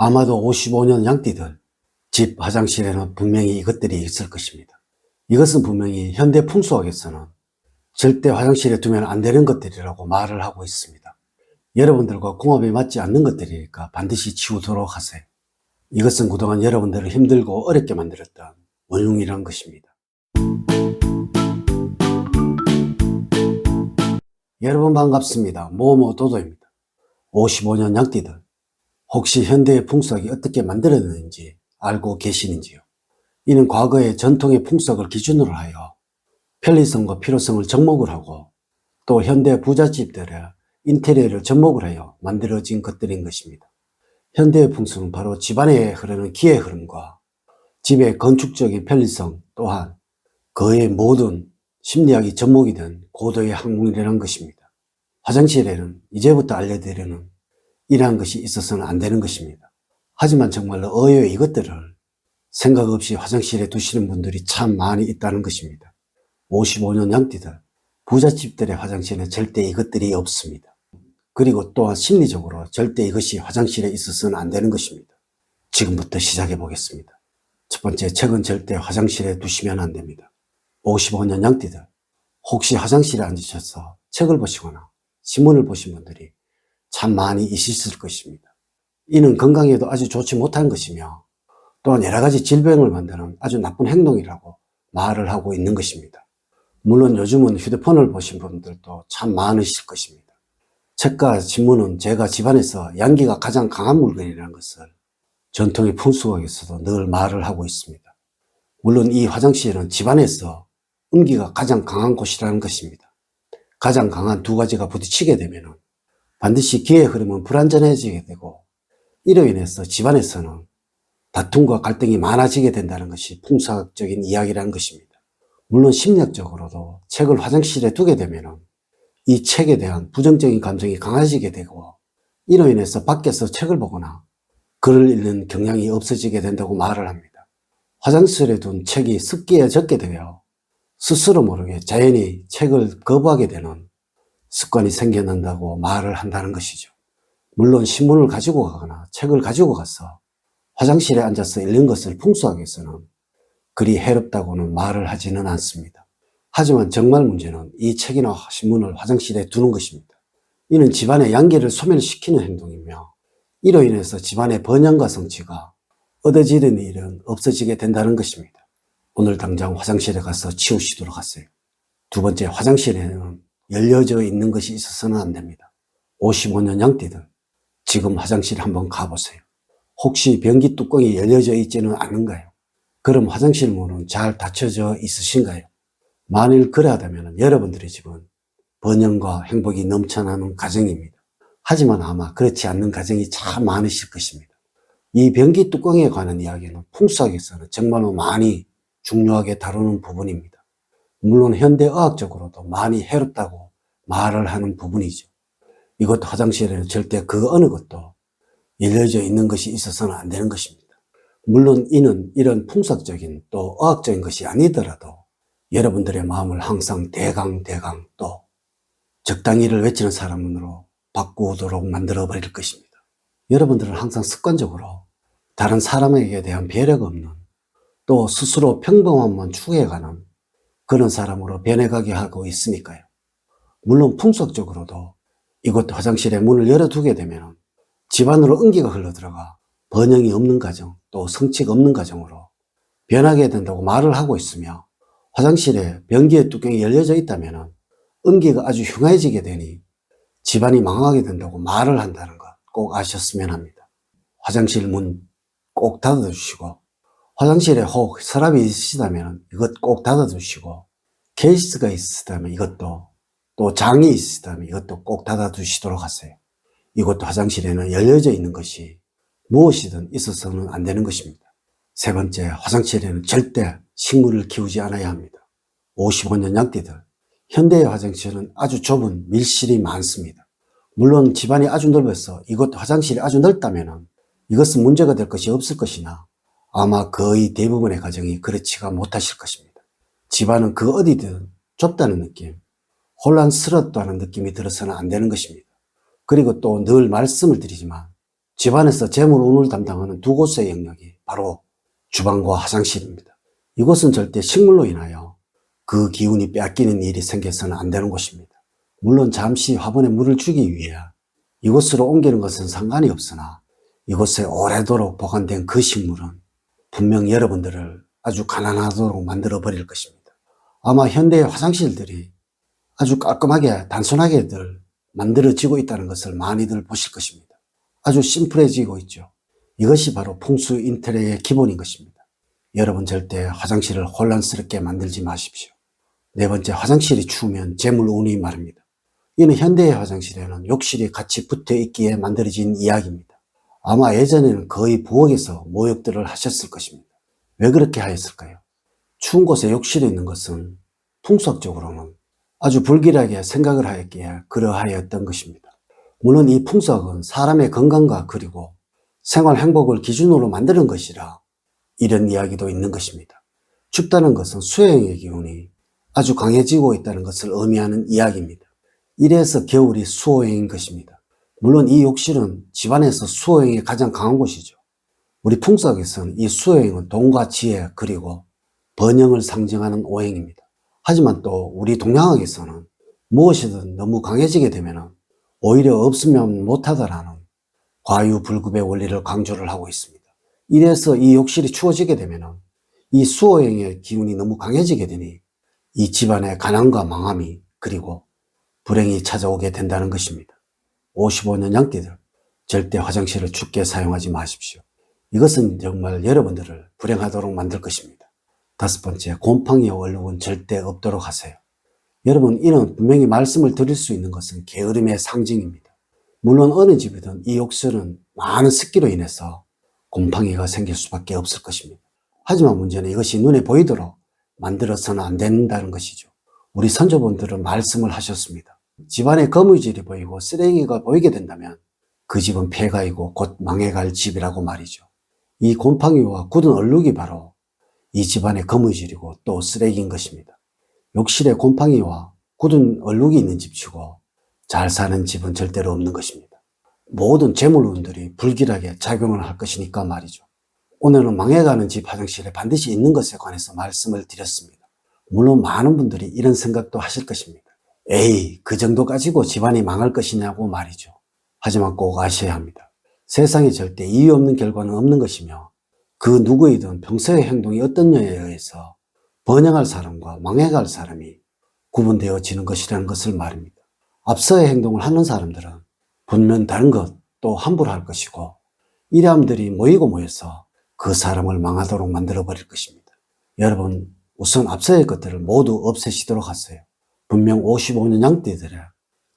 아마도 55년 양띠들 집 화장실에는 분명히 이것들이 있을 것입니다. 이것은 분명히 현대 풍수학에서는 절대 화장실에 두면 안 되는 것들이라고 말을 하고 있습니다. 여러분들과 궁합이 맞지 않는 것들이니까 반드시 치우도록 하세요. 이것은 그동안 여러분들을 힘들고 어렵게 만들었던 원흉이라는 것입니다. 여러분 반갑습니다. 모모도도입니다. 55년 양띠들, 혹시 현대의 풍속이 어떻게 만들어졌는지 알고 계시는지요? 이는 과거의 전통의 풍속을 기준으로 하여 편리성과 필요성을 접목을 하고 또 현대 부잣집들의 인테리어를 접목을 하여 만들어진 것들인 것입니다. 현대의 풍속은 바로 집안에 흐르는 기의 흐름과 집의 건축적인 편리성 또한 그의 모든 심리학이 접목이 된 고도의 학문이라는 것입니다. 화장실에는 이제부터 알려드리는 이러한 것이 있어서는 안 되는 것입니다. 하지만 정말로 의외의 이것들을 생각 없이 화장실에 두시는 분들이 참 많이 있다는 것입니다. 55년 양띠들, 부잣집들의 화장실에는 절대 이것들이 없습니다. 그리고 또한 심리적으로 절대 이것이 화장실에 있어서는 안 되는 것입니다. 지금부터 시작해 보겠습니다. 첫 번째, 책은 절대 화장실에 두시면 안 됩니다. 55년 양띠들, 혹시 화장실에 앉으셔서 책을 보시거나 신문을 보신 분들이 참 많이 있으실 것입니다. 이는 건강에도 아주 좋지 못한 것이며 또한 여러 가지 질병을 만드는 아주 나쁜 행동이라고 말을 하고 있는 것입니다. 물론 요즘은 휴대폰을 보신 분들도 참 많으실 것입니다. 책과 신문은 제가 집안에서 양기가 가장 강한 물건이라는 것을 전통의 풍수학에서도 늘 말을 하고 있습니다. 물론 이 화장실은 집안에서 음기가 가장 강한 곳이라는 것입니다. 가장 강한 두 가지가 부딪히게 되면 반드시 기의 흐름은 불안전해지게 되고 이로 인해서 집안에서는 다툼과 갈등이 많아지게 된다는 것이 풍수학적인 이야기라는 것입니다. 물론 심리학적으로도 책을 화장실에 두게 되면 이 책에 대한 부정적인 감정이 강해지게 되고 이로 인해서 밖에서 책을 보거나 글을 읽는 경향이 없어지게 된다고 말을 합니다. 화장실에 둔 책이 습기에 젖게 되어 스스로 모르게 자연히 책을 거부하게 되는 습관이 생겨난다고 말을 한다는 것이죠. 물론 신문을 가지고 가거나 책을 가지고 가서 화장실에 앉아서 읽는 것을 풍수학에서는 그리 해롭다고는 말을 하지는 않습니다. 하지만 정말 문제는 이 책이나 신문을 화장실에 두는 것입니다. 이는 집안의 양기를 소멸시키는 행동이며 이로 인해서 집안의 번영과 성취가 얻어지는 일은 없어지게 된다는 것입니다. 오늘 당장 화장실에 가서 치우시도록 하세요. 두 번째, 화장실에는 열려져 있는 것이 있어서는 안 됩니다. 55년 양띠들, 지금 화장실에 한번 가보세요. 혹시 변기 뚜껑이 열려져 있지는 않은가요? 그럼 화장실 문은 잘 닫혀져 있으신가요? 만일 그러하다면 여러분들의 집은 번영과 행복이 넘쳐나는 가정입니다. 하지만 아마 그렇지 않는 가정이 참 많으실 것입니다. 이 변기 뚜껑에 관한 이야기는 풍수학에서는 정말로 많이 중요하게 다루는 부분입니다. 물론 현대의학적으로도 많이 해롭다고 말을 하는 부분이죠. 이것도 화장실에는 절대 그 어느 것도 열려져 있는 것이 있어서는 안 되는 것입니다. 물론 이는 이런 풍수학적인 또 의학적인 것이 아니더라도 여러분들의 마음을 항상 대강 또 적당히를 외치는 사람으로 바꾸도록 만들어 버릴 것입니다. 여러분들은 항상 습관적으로 다른 사람에게 대한 배려가 없는 또 스스로 평범함만 추구해가는 그런 사람으로 변해가게 하고 있으니까요. 물론 풍속적으로도 이곳 화장실에 문을 열어두게 되면 집안으로 음기가 흘러들어가 번영이 없는 가정 또 성취가 없는 가정으로 변하게 된다고 말을 하고 있으며 화장실에 변기의 뚜껑이 열려져 있다면 음기가 아주 흉해지게 되니 집안이 망하게 된다고 말을 한다는 것 꼭 아셨으면 합니다. 화장실 문 꼭 닫아두시고 화장실에 혹 서랍이 있으시다면 이것 꼭 닫아두시고 케이스가 있으시다면 이것도 또 장이 있으시다면 이것도 꼭 닫아두시도록 하세요. 이것도 화장실에는 열려져 있는 것이 무엇이든 있어서는 안 되는 것입니다. 세 번째, 화장실에는 절대 식물을 키우지 않아야 합니다. 55년 양띠들, 현대의 화장실은 아주 좁은 밀실이 많습니다. 물론 집안이 아주 넓어서 이곳 화장실이 아주 넓다면 이것은 문제가 될 것이 없을 것이나 아마 거의 대부분의 가정이 그렇지가 못하실 것입니다. 집안은 그 어디든 좁다는 느낌, 혼란스럽다는 느낌이 들어서는 안 되는 것입니다. 그리고 또 늘 말씀을 드리지만 집안에서 재물 운을 담당하는 두 곳의 영역이 바로 주방과 화장실입니다. 이곳은 절대 식물로 인하여 그 기운이 빼앗기는 일이 생겨서는 안 되는 곳입니다. 물론 잠시 화분에 물을 주기 위해 이곳으로 옮기는 것은 상관이 없으나 이곳에 오래도록 보관된 그 식물은 분명 여러분들을 아주 가난하도록 만들어 버릴 것입니다. 아마 현대의 화장실들이 아주 깔끔하게 단순하게들 만들어지고 있다는 것을 많이들 보실 것입니다. 아주 심플해지고 있죠. 이것이 바로 풍수 인테리어의 기본인 것입니다. 여러분 절대 화장실을 혼란스럽게 만들지 마십시오. 네 번째, 화장실이 추우면 재물운이 마릅니다. 이는 현대의 화장실에는 욕실이 같이 붙어 있기에 만들어진 이야기입니다. 아마 예전에는 거의 부엌에서 모욕들을 하셨을 것입니다. 왜 그렇게 하였을까요? 추운 곳에 욕실이 있는 것은 풍수학적으로는 아주 불길하게 생각을 하였기에 그러하였던 것입니다. 물론 이 풍수학은 사람의 건강과 그리고 생활 행복을 기준으로 만드는 것이라 이런 이야기도 있는 것입니다. 춥다는 것은 수해의 기운이 아주 강해지고 있다는 것을 의미하는 이야기입니다. 이래서 겨울이 수호행인 것입니다. 물론 이 욕실은 집안에서 수호행이 가장 강한 곳이죠. 우리 풍수학에서는 이 수호행은 돈과 지혜 그리고 번영을 상징하는 오행입니다. 하지만 또 우리 동양학에서는 무엇이든 너무 강해지게 되면 오히려 없으면 못하다라는 과유불급의 원리를 강조를 하고 있습니다. 이래서 이 욕실이 추워지게 되면 이 수호행의 기운이 너무 강해지게 되니 이 집안의 가난과 망함이 그리고 불행이 찾아오게 된다는 것입니다. 55년 양띠들 절대 화장실을 춥게 사용하지 마십시오. 이것은 정말 여러분들을 불행하도록 만들 것입니다. 다섯 번째, 곰팡이와 얼룩은 절대 없도록 하세요. 여러분, 이는 분명히 말씀을 드릴 수 있는 것은 게으름의 상징입니다. 물론 어느 집이든 이 욕실은 많은 습기로 인해서 곰팡이가 생길 수밖에 없을 것입니다. 하지만 문제는 이것이 눈에 보이도록 만들어서는 안 된다는 것이죠. 우리 선조분들은 말씀을 하셨습니다. 집안에 거무질이 보이고 쓰레기가 보이게 된다면 그 집은 폐가이고 곧 망해갈 집이라고 말이죠. 이 곰팡이와 굳은 얼룩이 바로 이 집안의 거무질이고 또 쓰레기인 것입니다. 욕실에 곰팡이와 굳은 얼룩이 있는 집치고 잘 사는 집은 절대로 없는 것입니다. 모든 재물운들이 불길하게 작용을 할 것이니까 말이죠. 오늘은 망해가는 집 화장실에 반드시 있는 것에 관해서 말씀을 드렸습니다. 물론 많은 분들이 이런 생각도 하실 것입니다. 에이, 그 정도 가지고 집안이 망할 것이냐고 말이죠. 하지만 꼭 아셔야 합니다. 세상에 절대 이유 없는 결과는 없는 것이며 그 누구이든 평소의 행동이 어떤 냐에 의해서 번영할 사람과 망해갈 사람이 구분되어지는 것이라는 것을 말입니다. 앞서의 행동을 하는 사람들은 분명 다른 것 또 함부로 할 것이고 이람들이 모여서 그 사람을 망하도록 만들어버릴 것입니다. 여러분, 우선 앞서의 것들을 모두 없애시도록 하세요. 분명 55년 양띠들의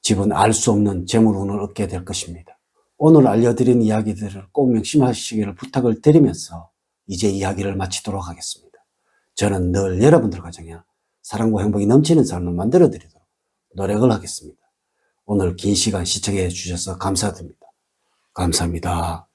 집은 알 수 없는 재물운을 얻게 될 것입니다. 오늘 알려드린 이야기들을 꼭 명심하시기를 부탁을 드리면서 이제 이야기를 마치도록 하겠습니다. 저는 늘 여러분들 가정에 사랑과 행복이 넘치는 삶을 만들어 드리도록 노력을 하겠습니다. 오늘 긴 시간 시청해 주셔서 감사드립니다. 감사합니다.